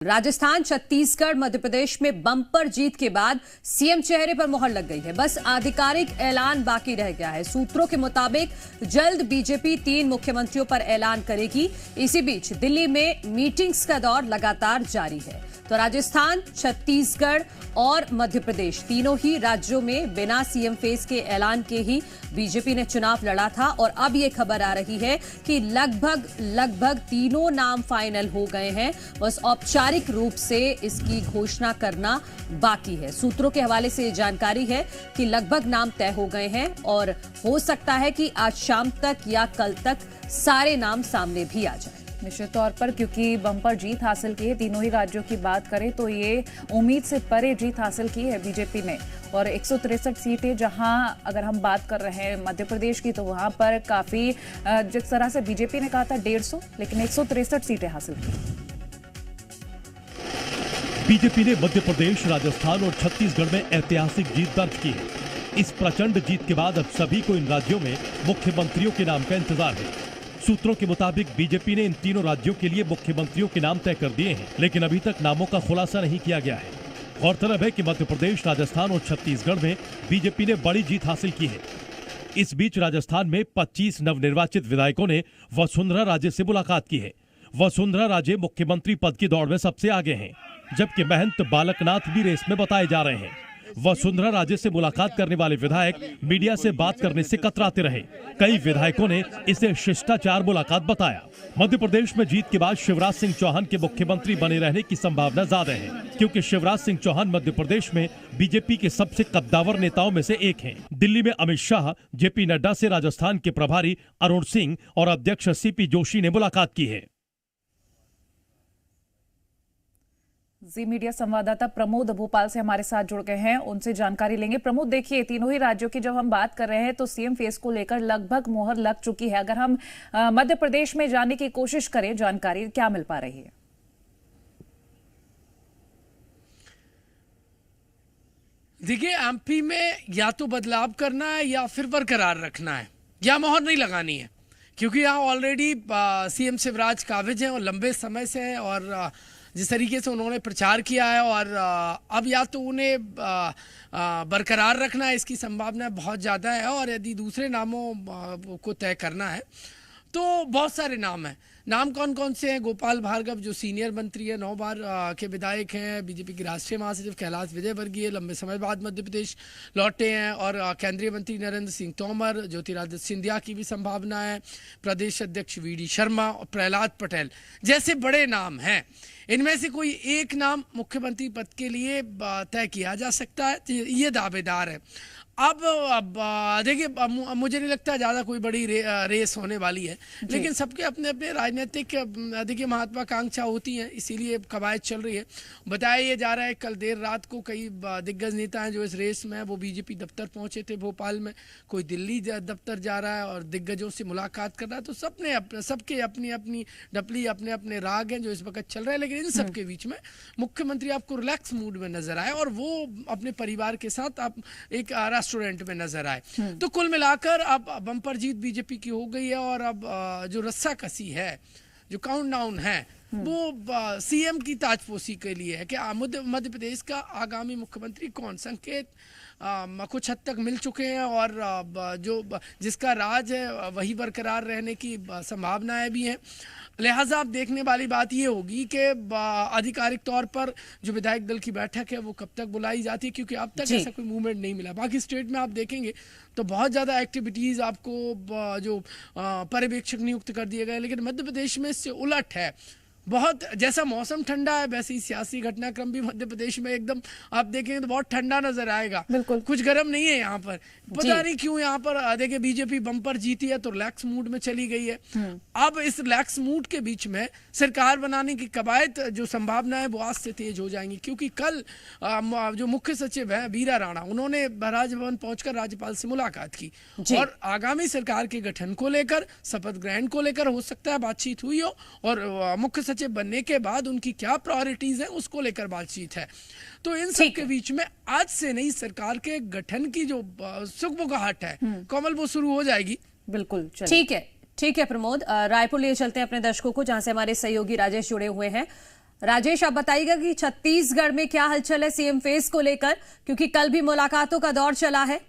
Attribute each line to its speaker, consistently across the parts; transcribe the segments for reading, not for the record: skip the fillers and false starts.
Speaker 1: राजस्थान, छत्तीसगढ़, मध्य प्रदेश में बम्पर जीत के बाद सीएम चेहरे पर मुहर लग गई है। बस आधिकारिक ऐलान बाकी रह गया है। सूत्रों के मुताबिक जल्द बीजेपी 3 मुख्यमंत्रियों पर ऐलान करेगी। इसी बीच दिल्ली में मीटिंग्स का दौर लगातार जारी है। तो राजस्थान, छत्तीसगढ़ और मध्य प्रदेश तीनों ही राज्यों में बिना सीएम फेस के ऐलान के ही बीजेपी ने चुनाव लड़ा था और अब ये खबर आ रही है कि लगभग तीनों नाम फाइनल हो गए हैं। बस औपचारिक रूप से इसकी घोषणा करना बाकी है। सूत्रों के हवाले से ये जानकारी है कि लगभग नाम तय हो गए हैं और हो सकता है कि आज शाम तक या कल तक सारे नाम सामने भी आ जाए।
Speaker 2: निश्चित तौर पर, क्योंकि बम्पर जीत हासिल की है। तीनों ही राज्यों की बात करें तो ये उम्मीद से परे जीत हासिल की है बीजेपी ने। और 163 सीटें, जहां अगर हम बात कर रहे हैं मध्य प्रदेश की, तो वहां पर काफी, जिस तरह से बीजेपी ने कहा था 150, लेकिन 163 सीटें हासिल की।
Speaker 3: बीजेपी ने मध्य प्रदेश, राजस्थान और छत्तीसगढ़ में ऐतिहासिक जीत दर्ज की है। इस प्रचंड जीत के बाद अब सभी को इन राज्यों में मुख्यमंत्रियों के नाम का इंतजार है। सूत्रों के मुताबिक बीजेपी ने इन तीनों राज्यों के लिए मुख्यमंत्रियों के नाम तय कर दिए हैं, लेकिन अभी तक नामों का खुलासा नहीं किया गया है। गौरतलब है कि मध्य प्रदेश, राजस्थान और छत्तीसगढ़ में बीजेपी ने बड़ी जीत हासिल की है। इस बीच राजस्थान में 25 नवनिर्वाचित विधायकों ने वसुंधरा राजे से मुलाकात की है। वसुंधरा राजे मुख्यमंत्री पद की दौड़ में सबसे आगे हैं, जबकि महंत बालकनाथ भी रेस में बताए जा रहे हैं। वसुंधरा राजे से मुलाकात करने वाले विधायक मीडिया से बात करने से कतराते रहे। कई विधायकों ने इसे शिष्टाचार मुलाकात बताया। मध्य प्रदेश में जीत के बाद शिवराज सिंह चौहान के मुख्यमंत्री बने रहने की संभावना ज्यादा है, क्योंकि शिवराज सिंह चौहान मध्य प्रदेश में बीजेपी के सबसे कद्दावर नेताओं में से एक हैं। दिल्ली में अमित शाह, जेपी नड्डा से राजस्थान के प्रभारी अरुण सिंह और अध्यक्ष सीपी जोशी ने मुलाकात की है।
Speaker 2: जी मीडिया संवाददाता प्रमोद भोपाल से हमारे साथ जुड़ गए हैं, उनसे जानकारी लेंगे। प्रमोद, देखिए, तीनों ही राज्यों की जब हम बात कर रहे हैं तो सीएम फेस को लेकर लगभग मोहर लग चुकी है। अगर हम मध्य प्रदेश में जाने की कोशिश करें, जानकारी क्या मिल पा रही है?
Speaker 4: देखिए, एमपी में या तो बदलाव करना है या फिर बरकरार रखना है, या मोहर नहीं लगानी है, क्योंकि यहाँ ऑलरेडी सीएम शिवराज काबिज हैं और लंबे समय से हैं, और जिस तरीके से उन्होंने प्रचार किया है, और अब या तो उन्हें बरकरार रखना है, इसकी संभावना बहुत ज़्यादा है, और यदि दूसरे नामों को तय करना है तो बहुत सारे नाम हैं। नाम कौन कौन से हैं? गोपाल भार्गव, जो सीनियर मंत्री है, 9 बार के विधायक हैं, बीजेपी के राष्ट्रीय महासचिव कैलाश विजयवर्गीय लंबे समय बाद मध्य प्रदेश लौटे हैं, और केंद्रीय मंत्री नरेंद्र सिंह तोमर, ज्योतिरादित्य सिंधिया की भी संभावना है, प्रदेश अध्यक्ष वीडी शर्मा और प्रहलाद पटेल जैसे बड़े नाम हैं। इनमें से कोई एक नाम मुख्यमंत्री पद के लिए तय किया जा सकता है, ये दावेदार है। अब देखिए, मुझे नहीं लगता ज़्यादा कोई बड़ी रेस होने वाली है, लेकिन सबके अपने अपने राजनीतिक, देखिए, महत्वाकांक्षा होती हैं, इसीलिए कवायद चल रही है। बताया ये जा रहा है कल देर रात को कई दिग्गज नेता हैं जो इस रेस में, वो बीजेपी दफ्तर पहुंचे थे भोपाल में, कोई दिल्ली दफ्तर जा रहा है और दिग्गजों से मुलाकात कर रहा है। तो सबके अपनी अपनी डपली, अपने अपने राग हैं जो इस वक्त चल रहे हैं, लेकिन इन सबके बीच में मुख्यमंत्री आपको रिलैक्स मूड में नजर आए, और वो अपने परिवार के साथ आप एक रेस्टोरेंट में नजर आए। तो कुल मिलाकर अब बम्पर जीत बीजेपी की हो गई है, और अब जो रस्साकसी है, जो काउंटडाउन है, वो सीएम की ताजपोशी के लिए है कि मध्य प्रदेश का आगामी मुख्यमंत्री कौन। संकेत कुछ हद तक मिल चुके हैं, और जो जिसका राज है वही बरकरार रहने की संभावनाएं भी हैं। लिहाजा अब देखने वाली बात ये होगी कि आधिकारिक तौर पर जो विधायक दल की बैठक है वो कब तक बुलाई जाती है, क्योंकि अब तक ऐसा कोई मूवमेंट नहीं मिला। बाकी स्टेट में आप देखेंगे तो बहुत ज़्यादा एक्टिविटीज़ आपको जो पर्यवेक्षक नियुक्त कर दिए गए, लेकिन मध्य प्रदेश में इससे उलट है। बहुत, जैसा मौसम ठंडा है वैसे ही सियासी घटनाक्रम भी मध्य प्रदेश में एकदम आप देखेंगे तो बहुत ठंडा नजर आएगा, बिल्कुल कुछ गर्म नहीं है यहाँ पर। पता नहीं क्यों यहाँ पर देखिए बीजेपी बम्पर जीती है तो रिलैक्स मूड में चली गई है। अब इस रिलैक्स मूड के बीच में सरकार बनाने की कवायद, जो संभावना है वो आज से तेज हो जाएंगी, क्योंकि कल जो मुख्य सचिव है वीरा राणा, उन्होंने राजभवन पहुंचकर राज्यपाल से मुलाकात की, और आगामी सरकार के गठन को लेकर, शपथ ग्रहण को लेकर हो सकता है बातचीत हुई हो, और मुख्य सचिव बनने के बाद उनकी क्या प्रायोरिटीज हैं उसको लेकर बातचीत है। तो इन सब के बीच में आज से नई सरकार के गठन की जो सुगबुगाहट है कमल, वो शुरू हो जाएगी।
Speaker 1: बिल्कुल, ठीक है प्रमोद। रायपुर लिए चलते हैं अपने दर्शकों को, जहां से हमारे सहयोगी राजेश जुड़े हुए हैं। राजेश, आप बताइएगा कि छत्तीसगढ़ में क्या हलचल है सीएम फेस को लेकर, क्योंकि कल भी मुलाकातों का दौर चला है।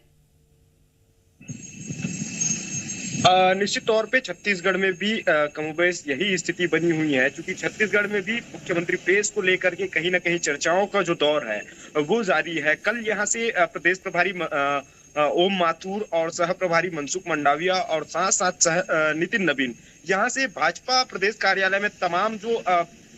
Speaker 5: निश्चित तौर पे छत्तीसगढ़ में भी कमोबेश यही स्थिति बनी हुई है, क्योंकि छत्तीसगढ़ में भी मुख्यमंत्री पेश को लेकर के कहीं ना कहीं चर्चाओं का जो दौर है वो जारी है। कल यहाँ से प्रदेश प्रभारी ओम माथुर और सह प्रभारी मनसुख मंडाविया और साथ साथ नितिन नवीन यहाँ से भाजपा प्रदेश कार्यालय में तमाम जो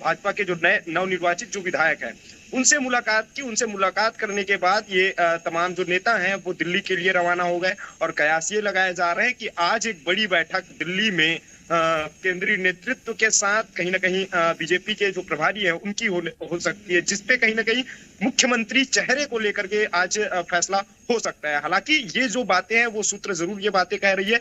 Speaker 5: भाजपा के जो नए नवनिर्वाचित जो विधायक हैं उनसे मुलाकात की। उनसे मुलाकात करने के बाद ये तमाम जो नेता हैं वो दिल्ली के लिए रवाना हो गए और कयास ये लगाए जा रहे हैं कि आज एक बड़ी बैठक दिल्ली में केंद्रीय नेतृत्व के साथ कहीं ना कहीं बीजेपी के जो प्रभारी हैं उनकी हो सकती है, जिसपे कहीं ना कहीं मुख्यमंत्री चेहरे को लेकर के आज फैसला हो सकता है। हालांकि ये जो बातें हैं वो सूत्र जरूर ये बातें कह रही है,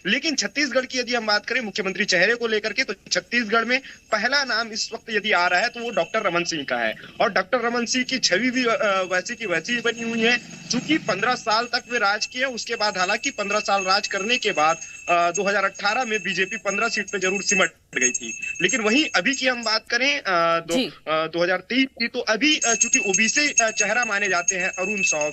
Speaker 5: लेकिन छत्तीसगढ़ की यदि हम बात करें मुख्यमंत्री चेहरे को लेकर के, तो छत्तीसगढ़ में पहला नाम इस वक्त यदि आ रहा है तो वो डॉक्टर रमन सिंह का है। और डॉक्टर रमन सिंह की छवि भी वैसी की वैसी बनी हुई है, चूंकि 15 साल तक वे राज किए। उसके बाद हालांकि 15 साल राज करने के बाद 2018 में बीजेपी 15 सीट पे जरूर सिमट गई थी। लेकिन वहीं अभी की हम बात करें 2023 की, तो अभी चूंकि ओबीसी चेहरा माने जाते हैं अरुण साव,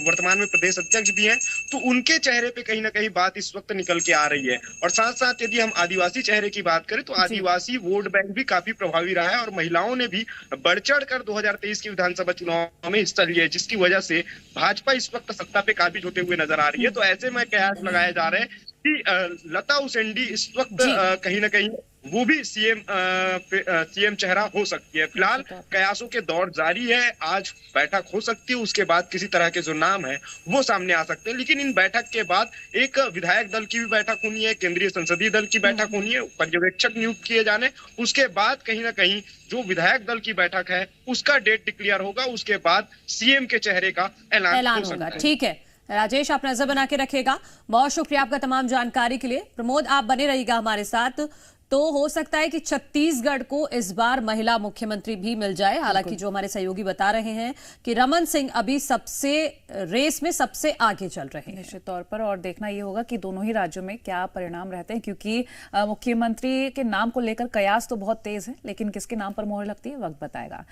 Speaker 5: वर्तमान में प्रदेश अध्यक्ष भी हैं, तो उनके चेहरे पे कहीं ना कहीं बात इस वक्त निकल के आ रही है। और साथ साथ यदि हम आदिवासी चेहरे की बात करें तो आदिवासी वोट बैंक भी काफी प्रभावी रहा है और महिलाओं ने भी बढ़ चढ़ कर 2023 के विधानसभा चुनाव में हिस्सा लिया है, जिसकी वजह से भाजपा इस वक्त सत्ता पे काबिज होते हुए नजर आ रही है। तो ऐसे में कयास लगाए जा रहे हैं कि लता उसेंडी इस वक्त कहीं ना कहीं वो भी सीएम चेहरा हो सकती है। फिलहाल कयासों के दौर जारी है, आज बैठक हो सकती है, उसके बाद किसी तरह के जो नाम है वो सामने आ सकते हैं। लेकिन इन बैठक के बाद एक विधायक दल की भी बैठक होनी है, केंद्रीय संसदीय दल की बैठक होनी है, पर्यवेक्षक नियुक्त किए जाने, उसके बाद कहीं ना कहीं जो विधायक दल की बैठक है उसका डेट डिक्लेयर होगा, उसके बाद सीएम के चेहरे का ऐलान हो सकता है।
Speaker 1: ठीक है राजेश, आप नजर बना के रखेगा। बहुत शुक्रिया आपका तमाम जानकारी के लिए। प्रमोद, आप बने रहिएगा हमारे साथ। तो हो सकता है कि छत्तीसगढ़ को इस बार महिला मुख्यमंत्री भी मिल जाए। हालांकि जो हमारे सहयोगी बता रहे हैं कि रमन सिंह अभी सबसे रेस में सबसे आगे चल रहे हैं
Speaker 2: निश्चित तौर पर। और देखना ये होगा कि दोनों ही राज्यों में क्या परिणाम रहते हैं, क्योंकि मुख्यमंत्री के नाम को लेकर कयास तो बहुत तेज है, लेकिन किसके नाम पर मोहर लगती है वक्त बताएगा।